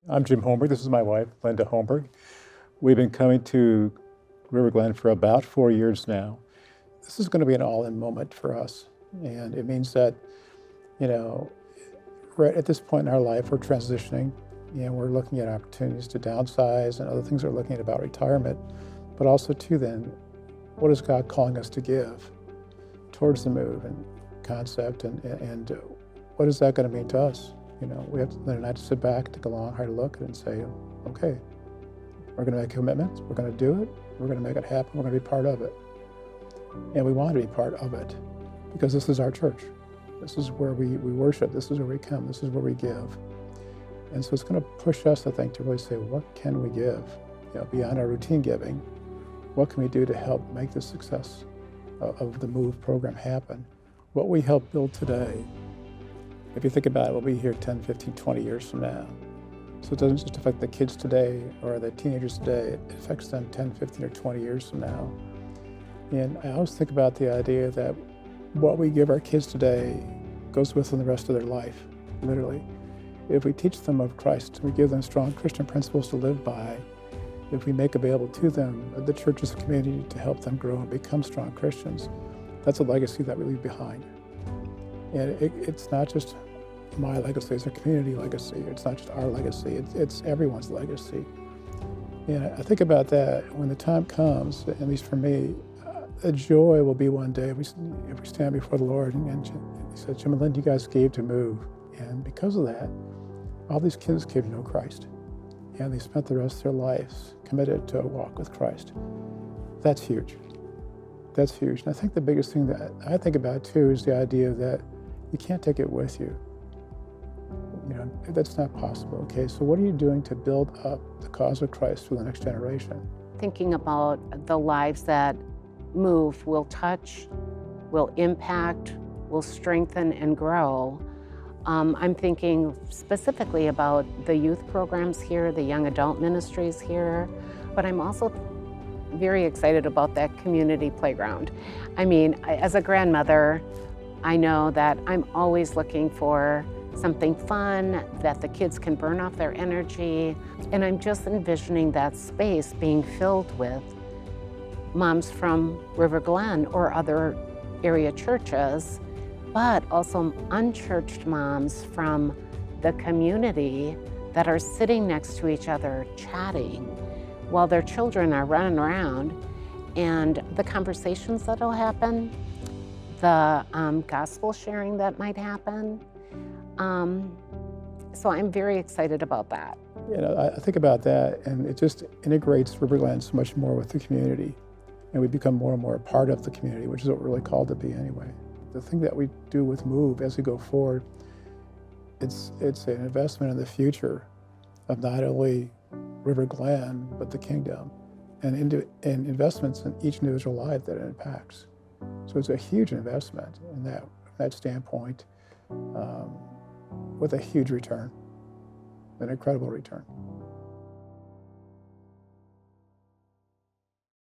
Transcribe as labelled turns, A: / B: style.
A: I'm Jim Holmberg. This is my wife, Linda Holmberg. We've been coming to River Glen for about 4 years now. This is going to be an all-in moment for us. And it means that, you know, right at this point in our life, we're transitioning. We're looking at opportunities to downsize and other things we're looking at about retirement. But also, too, then, what is God calling us to give towards the move and concept? And what is that going to mean to us? We have to then not sit back, take a long, hard look and say, okay, we're going to make commitments, we're going to do it, we're going to make it happen, we're going to be part of it. And we want to be part of it because this is our church. This is where we worship, this is where we come, this is where we give. And so it's going to push us, I think, to really say, what can we give? Beyond our routine giving, what can we do to help make the success of the MOVE program happen? What we help build today, if you think about it, we'll be here 10, 15, 20 years from now. So it doesn't just affect the kids today or the teenagers today, it affects them 10, 15, or 20 years from now. And I always think about the idea that what we give our kids today goes with them the rest of their life, literally. If we teach them of Christ, we give them strong Christian principles to live by, if we make available to them the church's community to help them grow and become strong Christians, that's a legacy that we leave behind. And it's not just my legacy, it's a community legacy. It's not just our legacy, it's everyone's legacy. And I think about that when the time comes, at least for me, the joy will be one day if we stand before the Lord and he said, Jim and Linda, you guys gave to MOVE. And because of that, all these kids came to know Christ. And they spent the rest of their lives committed to a walk with Christ. That's huge. That's huge. And I think the biggest thing that I think about too is the idea that you can't take it with you. That's not possible, okay? So what are you doing to build up the cause of Christ for the next generation?
B: Thinking about the lives that MOVE will touch, will impact, will strengthen and grow. I'm thinking specifically about the youth programs here, the young adult ministries here, but I'm also very excited about that community playground. I mean, as a grandmother, I know that I'm always looking for something fun, that the kids can burn off their energy, and I'm just envisioning that space being filled with moms from River Glen or other area churches, but also unchurched moms from the community that are sitting next to each other chatting while their children are running around, and the conversations that'll happen, the gospel sharing that might happen. So I'm very excited about that.
A: I think about that, and it just integrates River Glen so much more with the community, and we become more and more a part of the community, which is what we're really called to be anyway. The thing that we do with MOVE as we go forward, it's an investment in the future of not only River Glen, but the kingdom, and investments in each individual life that it impacts. So it's a huge investment in that standpoint, with a huge return, an incredible return.